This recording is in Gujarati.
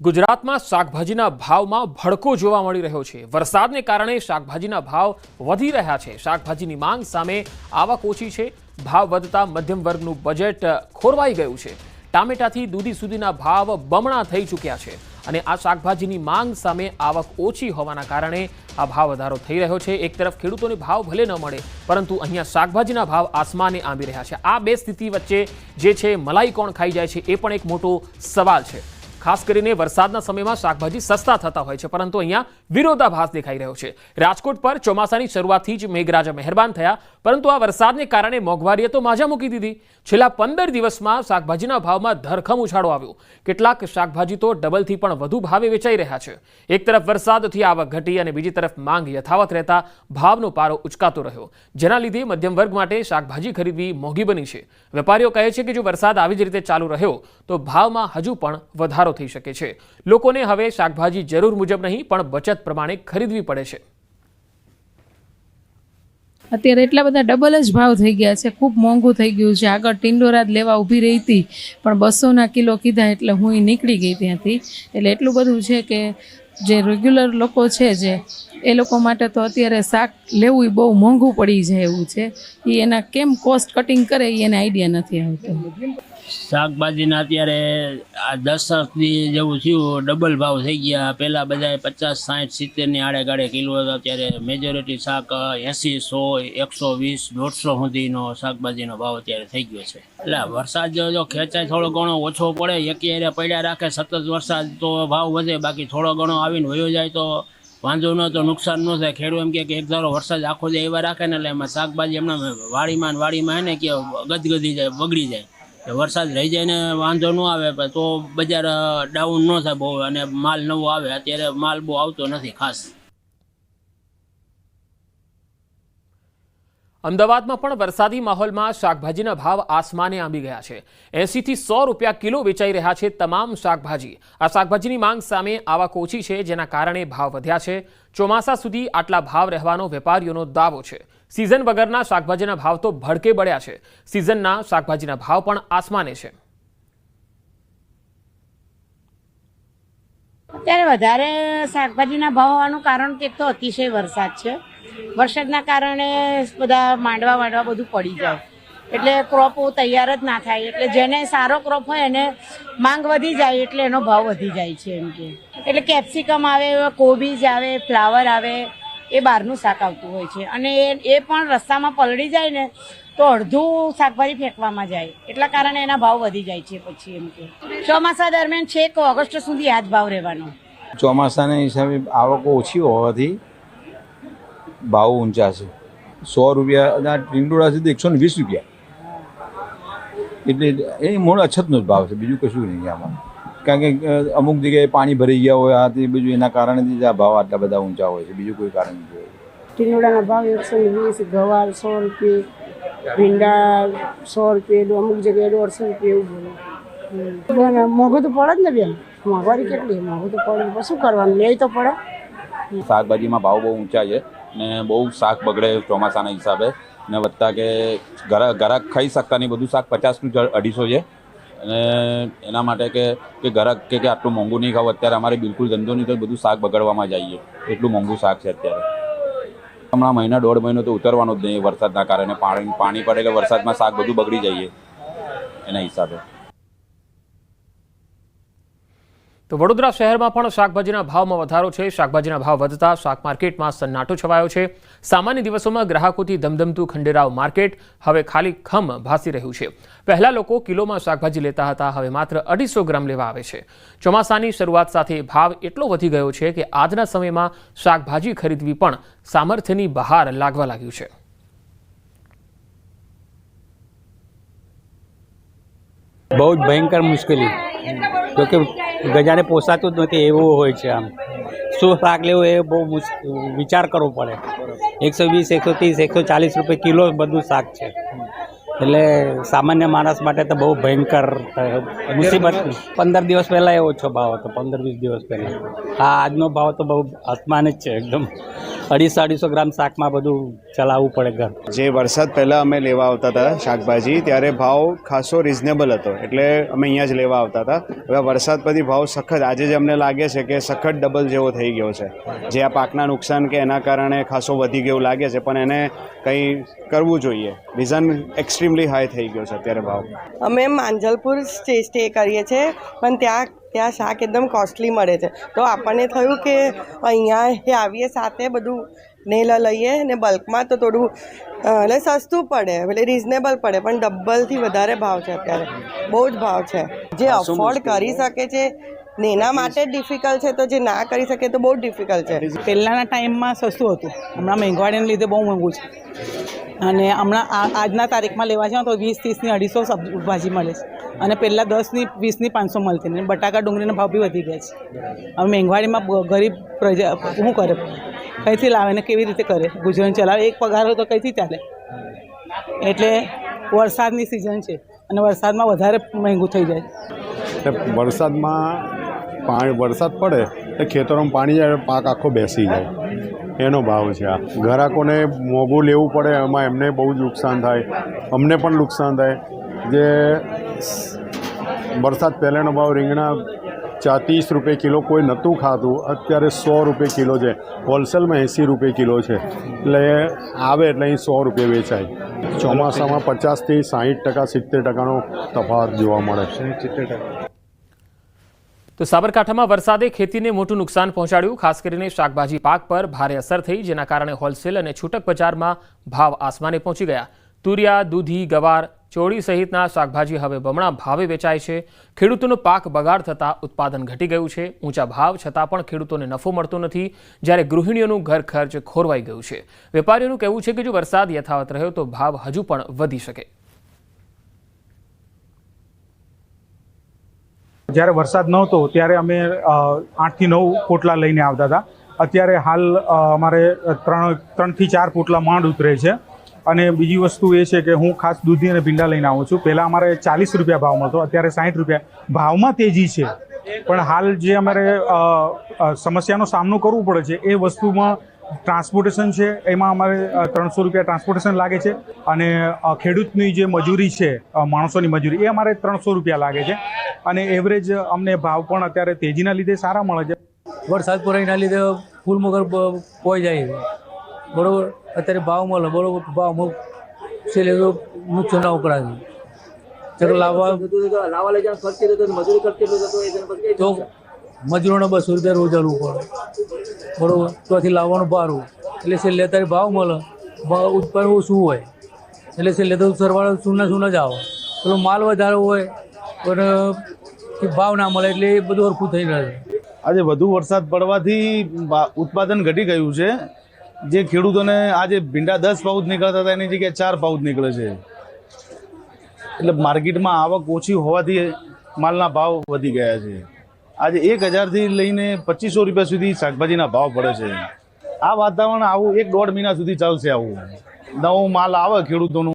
ગુજરાતમાં શાકભાજીના ભાવમાં ભડકો જોવા મળી રહ્યો છે। વરસાદને કારણે શાકભાજીના ભાવ વધી રહ્યા છે। શાકભાજીની માંગ સામે આવક ઓછી છે। ભાવ વધતા મધ્યમ વર્ગનું બજેટ ખોરવાઈ ગયું છે। ટામેટાથી દૂધી સુધીના ભાવ બમણા થઈ ચૂક્યા છે અને આ શાકભાજીની માંગ સામે આવક ઓછી હોવાના કારણે આ ભાવ વધારો થઈ રહ્યો છે। એક તરફ ખેડૂતોને ભાવ ભલે ન મળે પરંતુ અહીંયા શાકભાજીના ભાવ આસમાને આંબી રહ્યા છે। આ બે સ્થિતિ વચ્ચે જે છે મલાઈ કોણ ખાઈ જાય છે એ પણ એક મોટો સવાલ છે। ખાસ કરીને વરસાદના સમયમાં શાકભાજી સસ્તા થતા હોય છે પરંતુ અહીંયા વિરોધાભાસ દેખાઈ રહ્યો છે। રાજકોટ પર ચોમાસાની શરૂઆતથી જ મેઘરાજા મહેરબાન થયા પરંતુ આ વરસાદને કારણે મોંઘવારીએ તો માજા મૂકી દીધી। છેલ્લા 15 દિવસમાં શાકભાજીના ભાવમાં ધરખમ ઉછાળો આવ્યો। કેટલાક શાકભાજી તો ડબલથી પણ વધુ ભાવે વેચાઈ રહ્યા છે। એક તરફ વરસાદથી આવક ઘટી અને બીજી તરફ માંગ યથાવત રહેતા ભાવનો પારો ઉચકાતો રહ્યો, જેના લીધે મધ્યમ વર્ગ માટે શાકભાજી ખરીદવી મોંઘી બની છે। વેપારીઓ કહે છે કે જો વરસાદ આવી જ રીતે ચાલુ રહ્યો તો ભાવમાં હજુ પણ વધારો થઈ શકે છે। લોકોને હવે શાકભાજી જરૂર મુજબ નહીં પણ બચત પ્રમાણે ખરીદવી પડે છે। અત્યારે એટલા બધા ડબલ જ ભાવ થઈ ગયા છે, ખૂબ મોંઘું થઈ ગયું છે। આગળ ટિંડોરા લેવા ઊભી રહી હતી પણ 200ના કિલો કીધા એટલે હું નીકળી ગઈ ત્યાંથી। એટલે એટલું બધું છે કે જે રેગ્યુલર લોકો છે જે એ લોકો માટે તો અત્યારે શાક લેવું બહુ મોંઘું પડી જાય એવું છે। એ એના કેમ કોસ્ટ કટિંગ કરે એ એને આઈડિયા નથી આવતો। શાકભાજીના અત્યારે આ 10 દી જેવું થયું, ડબલ ભાવ થઈ ગયા। પહેલાં બધાએ 50, 60, 70ની આડે કિલો હતો, અત્યારે મેજોરિટી શાક 80, 100, 120, 150 સુધીનો શાકભાજીનો ભાવ અત્યારે થઈ ગયો છે। એટલે વરસાદ જો ખેંચાય થોડો ઘણો ઓછો પડે, એકી એરિયા પડ્યા રાખે સતત વરસાદ તો ભાવ વધે, બાકી થોડો ઘણો આવીને વયો જાય તો વાંધો ન તો નુકસાન ન થાય। ખેડૂત એમ કે એક ધારો વરસાદ આખો જ એવા રાખે ને એટલે એમાં શાકભાજી એમના વાડીમાં એને કે ગદગદી જાય, બગડી જાય। વરસાદ રહી જાય ને વાંધો ન આવે તો બજાર ડાઉન ન થાય બહુ અને માલ નવો આવે। અત્યારે માલ બહુ આવતો નથી ખાસ। અમદાવાદમાં પણ વરસાદી માહોલમાં શાકભાજીના ભાવ આસમાને આંબી ગયા છે। 80 થી 100 રૂપિયા કિલો વેચાઈ રહ્યા છે તમામ શાકભાજી। આ શાકભાજીની માંગ સામે આવક ઓછી છે જેના કારણે ભાવ વધ્યા છે। ચોમાસા સુધી આટલા ભાવ રહેવાનો વેપારીઓનો દાવો છે। સિઝન વગરના શાકભાજીના ભાવ તો ભડકે બળ્યા છે। સિઝનના શાકભાજીના ભાવ પણ આસમાને છે। અત્યારે વધારે શાકભાજીના ભાવ હોવાનું કારણ કે તો અતિશય વરસાદ છે। વરસાદના કારણે બધા માંડવા બધું પડી જાય એટલે ક્રોપો તૈયાર જ ના થાય। એટલે જેને સારો ક્રોપ હોય એને માંગ વધી જાય એટલે એનો ભાવ વધી જાય છે એમ કે। એટલે કેપ્સિકમ આવે, કોબીજ આવે, ફ્લાવર આવે, એ બહારનું શાક આવતું હોય છે અને એ પણ રસ્તામાં પલળી જાય ને તો અડધું શાકભાજી ફેંકવામાં જાય, એટલા કારણે એના ભાવ વધી જાય છે પછી એમ કે। ચોમાસા દરમિયાન છેક ઓગસ્ટ સુધી આ જ ભાવ રહેવાનો। ચોમાસાના હિસાબે આવકો ઓછી હોવાથી ભાવ ઊંચા છે। 100 રૂપિયા ટીંડોળા સુધી 120 રૂપિયા, એટલે એ મૂળ અછતનો જ ભાવ છે, બીજું કશું નહીં આમાં। કારણ કે અમુક જગ્યાએ પાણી ભરાઈ ગયા હોય આ તે બીજું, એના કારણેથી આ ભાવ આટલા બધા ઊંચા હોય છે, બીજું કોઈ કારણ નથી। ટીંડોળાના ભાવ 120, ગવાર 100 રૂપિયા, ભીંડા 100 રૂપિયા, અમુક જગ્યાએ 150 રૂપિયા એવું બોલે। મોંઘું તો પડે જ ને બેન, મોંઘવારી કેટલી, મોંઘું તો પડે, શું કરવાનું, લે તો પડે। શાકભાજીમાં ભાવ બહુ ઊંચા છે ને બહુ શાક બગડે ચોમાસાના હિસાબે ને વધતા કે ગ્રાહક ખાઈ શકતા નહીં, બધું શાક 50 નું 250 છે અને એના માટે કે ગ્રાહક કે આટલું મોંઘું નહીં ખાવું। અત્યારે અમારે બિલકુલ ધંધો નહીં તો બધું શાક બગડવામાં જઈએ, એટલું મોંઘું શાક છે અત્યારે। હમણાં મહિના 1.5 મહિનો તો ઉતરવાનો જ નહીં વરસાદના કારણે, પાણી પડે એટલે વરસાદમાં શાક બધું બગડી જઈએ એના હિસાબે। તો વડોદરા શહેરમાં પણ શાકભાજીના ભાવમાં વધારો છે। શાકભાજીના ભાવ વધતા શાક માર્કેટમાં સન્નાટો છવાયો છે। સામાન્ય દિવસોમાં ગ્રાહકોથી ધમધમતું ખંડેરાવ માર્કેટ હવે ખાલી ખમ ભાસી રહ્યું છે। પહેલા લોકો કિલોમાં શાકભાજી લેતા હતા, હવે માત્ર 250 ગ્રામ લેવા આવે છે। ચોમાસાની શરૂઆત સાથે ભાવ એટલો વધી ગયો છે કે આજના સમયમાં શાકભાજી ખરીદવી પણ સામર્થ્યની બહાર લાગવા લાગ્યું છે। બહુ જ ભયંકર મુશ્કેલી, જો કે ગજાને પોસાતું જ નથી એવું હોય છે। આમ શું શાક લેવું એ બહુ વિચાર કરવો પડે। 120, 130, 140 રૂપિયા કિલો બધું શાક છે એટલે સામાન્ય માણસ માટે તો બહુ ભયંકર મુસીબત. 15 દિવસ પહેલાં એવો ઓછો ભાવ હતો, 15-20 દિવસ પહેલાં. હા, આજનો ભાવ તો બહુ આસમાન જ છે એકદમ. 250-250 ગ્રામ શાકમાં બધું ચલાવવું પડે ઘર. જે વરસાદ પહેલાં અમે લેવા આવતા હતા શાકભાજી, ત્યારે ભાવ ખાસો રિઝનેબલ હતો, એટલે અમે અહીંયા જ લેવા આવતા હતા. હવે વરસાદ પછી ભાવ સખત, આજે જ અમને લાગે છે કે સખત ડબલ જેવો થઈ ગયો છે. જે આ પાકના નુકસાન કે એના કારણે ખાસો વધી ગયું લાગે છે, પણ એને કંઈ કરવું જોઈએ. રીઝન એક્સ્ટ્રીમલી હાઈ થઈ ગયો છે અત્યારે ભાવ. અમે માંજલપુર સ્ટે કરીએ છીએ, પણ ત્યાં શાક એકદમ કોસ્ટલી મળે છે. તો આપણને થયું કે અહીંયા આવીએ સાથે બધું ને લઈએ ને બલ્કમાં તો થોડું એટલે સસ્તું પડે, એટલે રિઝનેબલ પડે, પણ ડબલથી વધારે ભાવ છે અત્યારે, બહુ જ ભાવ છે. જે અફોર્ડ કરી શકે છે ને એના માટે જ ડિફિકલ્ટ છે, તો જે ના કરી શકે તો બહુ જ ડિફિકલ્ટ છે. પહેલાંના ટાઈમમાં સસ્તું હતું, હમણાં મોંઘવારીને લીધે બહુ મોંઘું છે. અને હમણાં આજના તારીખમાં લેવા જાઓ તો 20-30 ની 250 ભાજી મળે છે, અને પહેલાં 10 ની 20 ની 500 મળતી. ને બટાકા ડુંગળીના ભાવ બી વધી ગયા છે. હવે મોંઘવારીમાં ગરીબ પ્રજા શું કરે, કંઈથી લાવે ને કેવી રીતે કરે ગુજરાન ચલાવે? એક પગાર હોય તો કંઈથી ચાલે? એટલે વરસાદની સિઝન છે અને વરસાદમાં વધારે મોંઘું થઈ જાય. વરસાદ પડે તો ખેતરોમાં પાણી જાય, પાક આખો બેસી જાય, એનો ભાવ છે. આ ગ્રાહકોને મોંઘું લેવું પડે, એમાં એમને બહુ જ નુકસાન થાય, અમને પણ નુકસાન થાય. જે વરસાદ પહેલાંનો ભાવ રીંગણા 30 રૂપિયા કિલો કોઈ નહોતું ખાતું, અત્યારે 100 રૂપિયા કિલો છે. હોલસેલમાં 80 રૂપિયા કિલો છે. એટલે આવે એટલે અહીં 100 રૂપિયા વેચાય. ચોમાસામાં 50% થી 60%, 70%નો તફાવત જોવા મળે છે. 70%. તો સાબરકાંઠામાં વરસાદે ખેતીને મોટું નુકસાન પહોંચાડ્યું. ખાસ કરીને શાકભાજી પાક પર ભારે અસર થઈ, જેના કારણે હોલસેલ અને છૂટક બજારમાં ભાવ આસમાને પહોંચી ગયા. તુરિયા, દૂધી, ગવાર, ચોળી સહિતના શાકભાજી હવે બમણા ભાવે વેચાય છે. ખેડૂતોનો પાક બગાડ થતાં ઉત્પાદન ઘટી ગયું છે. ઊંચા ભાવ છતાં પણ ખેડૂતોને નફો મળતો નથી, જ્યારે ગૃહિણીઓનું ઘર ખર્ચ ખોરવાઈ ગયું છે. વેપારીઓનું કહેવું છે કે જો વરસાદ યથાવત રહ્યો તો ભાવ હજુ પણ વધી શકે. જ્યારે વરસાદ નહોતો ત્યારે અમે 8 થી 9 પોટલા લઈને આવતા હતા. અત્યારે હાલ અમારે 3 થી 4 પોટલા માંડ ઉતરે છે. અને બીજી વસ્તુ એ છે કે હું ખાસ દૂધી અને ભીંડા લઈને આવું છું. પહેલાં અમારે 40 રૂપિયા ભાવ મળતો, અત્યારે 60 રૂપિયા. ભાવમાં તેજી છે, પણ હાલ જે અમારે સમસ્યાનો સામનો કરવો પડે છે એ વસ્તુમાં ટ્રાન્સપોર્ટેશન છે, એમાં અમારે 300 રૂપિયા ટ્રાન્સપોર્ટેશન લાગે છે. અને ખેડૂતની જે મજૂરી છે, માણસોની મજૂરી, એ અમારે 300 રૂપિયા લાગે છે. અને એવરેજ અમને ભાવ પણ અત્યારે તેજીના લીધે સારા મળે છે. વરસાદ પડવાના લીધે ફૂલ મગર પોઈ જાય છે, બરાબર. અત્યારે ભાવ મળે, બરાબર. ભાવ છેલ્લે તો નુકસાન ના ઉપરાય છે. લાવવા લઈ જવા ખર્ચે તો મજૂરોને 200 રૂપિયા રોજ આલવું પડે, બરાબર. ત્યાંથી લાવવાનું ભાડું, એટલે છેલ્લે અત્યારે ભાવ મળે, ઉત્પાદન ઓછું હોય, એટલે છેલ્લે તો સરવાળો શૂન્ય જ આવે. પેલો માલ વધારે હોય પણ ભાવ ના મળે, એટલે એ બધું હરખું થઈ રહે છે. આજે વધુ વરસાદ પડવાથી ઉત્પાદન ઘટી ગયું છે. જે ખેડૂતોને આજે ભીંડા 10 પાઉચ નીકળતા હતા એની જગ્યાએ 4 પાઉચ નીકળે છે. એટલે માર્કેટમાં આવક ઓછી હોવાથી માલના ભાવ વધી ગયા છે. આજે 1000થી લઈને 2500 રૂપિયા સુધી શાકભાજીના ભાવ પડે છે. આ વાતાવરણ આવું 1-1.5 મહિના સુધી ચાલશે. આવું નવો માલ આવે ખેડૂતોનું